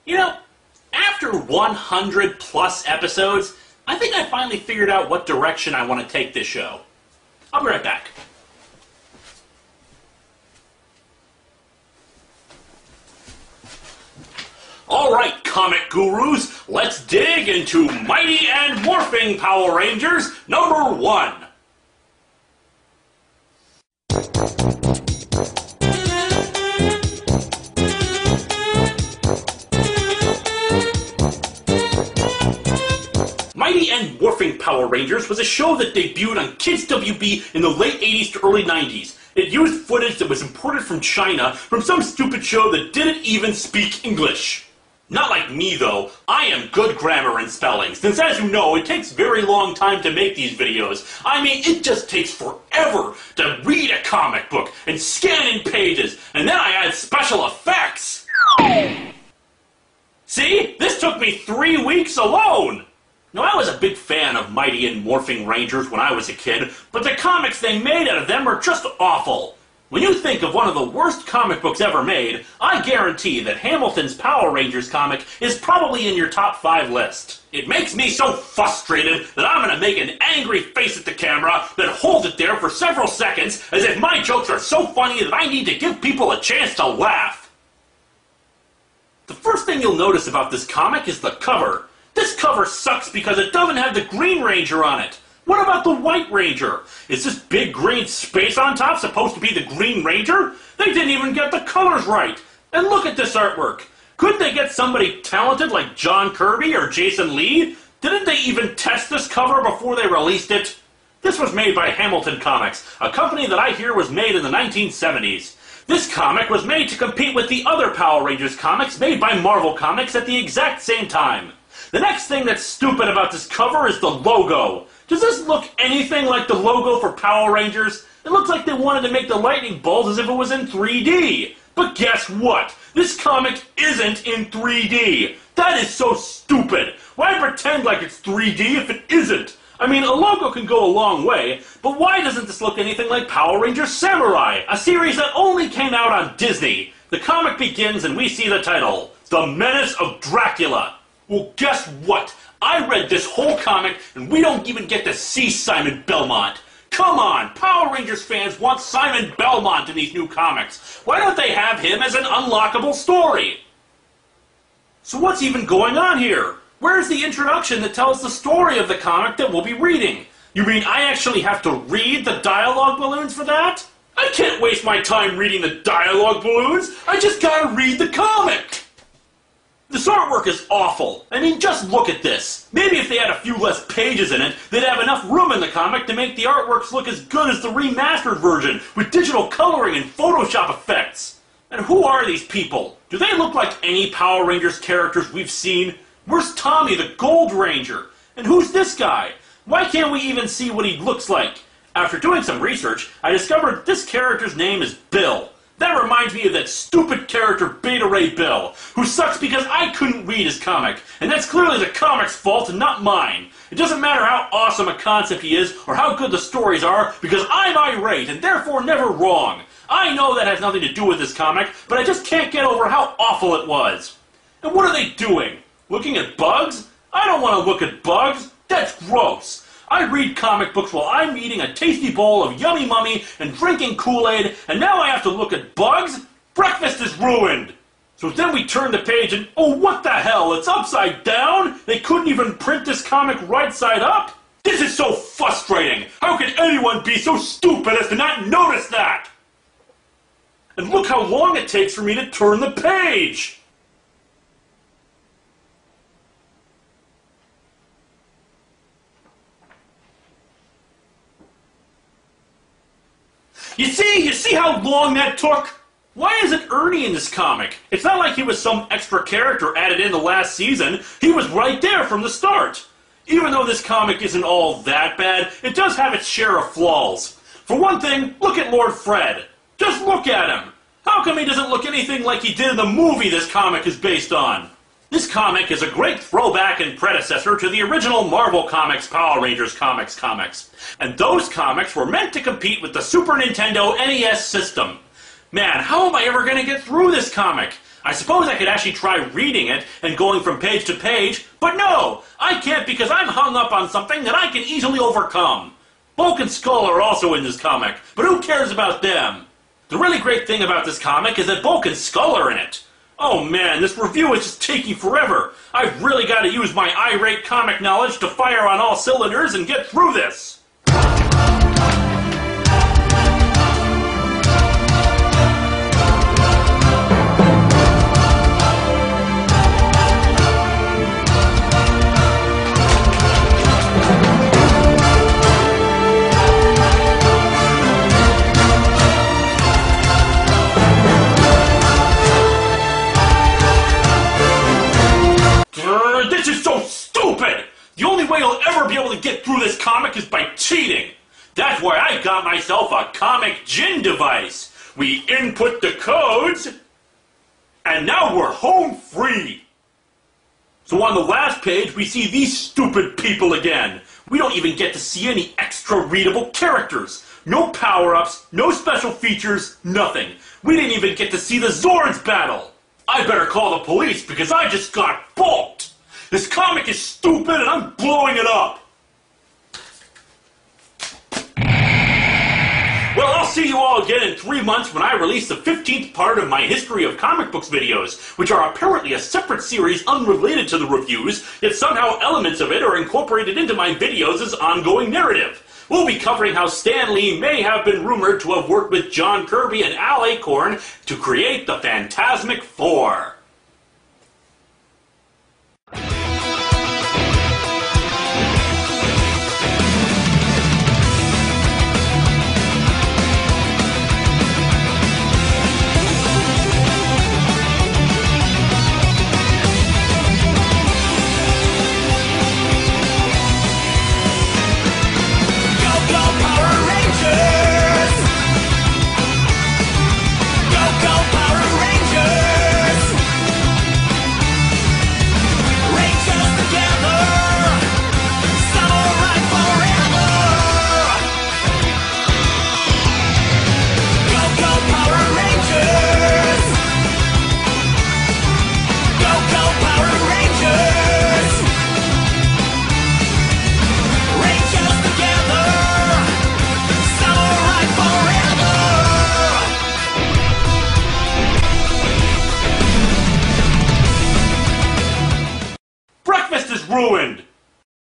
You know, after 100 plus episodes, I think I finally figured out what direction I want to take this show. I'll be right back. Alright, comic gurus, let's dig into Mighty and Morphing Power Rangers #1. Mighty and Morphing Power Rangers was a show that debuted on Kids WB in the late 80s to early 90s. It used footage that was imported from China from some stupid show that didn't even speak English. Not like me, though. I am good grammar and spelling, since as you know, it takes very long time to make these videos. I mean, it just takes forever to read a comic book and scan in pages, and then I add special effects. See? This took me 3 weeks alone! Now, I was a big fan of Mighty and Morphing Rangers when I was a kid, but the comics they made out of them are just awful. When you think of one of the worst comic books ever made, I guarantee that Hamilton's Power Rangers comic is probably in your top 5 list. It makes me so frustrated that I'm going to make an angry face at the camera, then hold it there for several seconds as if my jokes are so funny that I need to give people a chance to laugh. The first thing you'll notice about this comic is the cover. This cover sucks because it doesn't have the Green Ranger on it. What about the White Ranger? Is this big green space on top supposed to be the Green Ranger? They didn't even get the colors right. And look at this artwork. Couldn't they get somebody talented like John Kirby or Jason Lee? Didn't they even test this cover before they released it? This was made by Hamilton Comics, a company that I hear was made in the 1970s. This comic was made to compete with the other Power Rangers comics made by Marvel Comics at the exact same time. The next thing that's stupid about this cover is the logo. Does this look anything like the logo for Power Rangers? It looks like they wanted to make the lightning bolts as if it was in 3D. But guess what? This comic isn't in 3D. That is so stupid. Why pretend like it's 3D if it isn't? I mean, a logo can go a long way, but why doesn't this look anything like Power Rangers Samurai, a series that only came out on Disney? The comic begins and we see the title, The Menace of Dracula. Well, guess what? I read this whole comic, and we don't even get to see Simon Belmont. Come on, Power Rangers fans want Simon Belmont in these new comics. Why don't they have him as an unlockable story? So what's even going on here? Where's the introduction that tells the story of the comic that we'll be reading? You mean I actually have to read the dialogue balloons for that? I can't waste my time reading the dialogue balloons. I just gotta read the comic. This artwork is awful. I mean, just look at this. Maybe if they had a few less pages in it, they'd have enough room in the comic to make the artworks look as good as the remastered version, with digital coloring and Photoshop effects. And who are these people? Do they look like any Power Rangers characters we've seen? Where's Tommy, the Gold Ranger? And who's this guy? Why can't we even see what he looks like? After doing some research, I discovered this character's name is Bill. That reminds me of that stupid character Beta Ray Bill, who sucks because I couldn't read his comic, and that's clearly the comic's fault and not mine. It doesn't matter how awesome a concept he is or how good the stories are, because I'm irate and therefore never wrong. I know that has nothing to do with this comic, but I just can't get over how awful it was. And what are they doing? Looking at bugs? I don't want to look at bugs. That's gross. I read comic books while I'm eating a tasty bowl of Yummy Mummy and drinking Kool-Aid, and now I have to look at bugs? Breakfast is ruined! So then we turn the page and, oh, what the hell, it's upside down? They couldn't even print this comic right side up? This is so frustrating! How can anyone be so stupid as to not notice that? And look how long it takes for me to turn the page! You see how long that took? Why isn't Ernie in this comic? It's not like he was some extra character added in the last season. He was right there from the start. Even though this comic isn't all that bad, it does have its share of flaws. For one thing, look at Lord Fred. Just look at him. How come he doesn't look anything like he did in the movie this comic is based on? This comic is a great throwback and predecessor to the original Marvel Comics Power Rangers comics. And those comics were meant to compete with the Super Nintendo NES system. Man, how am I ever going to get through this comic? I suppose I could actually try reading it and going from page to page, but no! I can't because I'm hung up on something that I can easily overcome. Bulk and Skull are also in this comic, but who cares about them? The really great thing about this comic is that Bulk and Skull are in it. Oh man, this review is just taking forever. I've really got to use my irate comic knowledge to fire on all cylinders and get through this. This is so stupid! The only way you'll ever be able to get through this comic is by cheating. That's why I got myself a comic gin device. We input the codes, and now we're home free. So on the last page, we see these stupid people again. We don't even get to see any extra readable characters. No power-ups, no special features, nothing. We didn't even get to see the Zords battle. I better call the police because I just got bulked. This comic is stupid and I'm blowing it up. Well, I'll see you all again in 3 months when I release the 15th part of my History of Comic Books videos, which are apparently a separate series unrelated to the reviews, yet somehow elements of it are incorporated into my videos as ongoing narrative. We'll be covering how Stan Lee may have been rumored to have worked with John Kirby and Al Acorn to create the Fantasmic Four. Breakfast is ruined!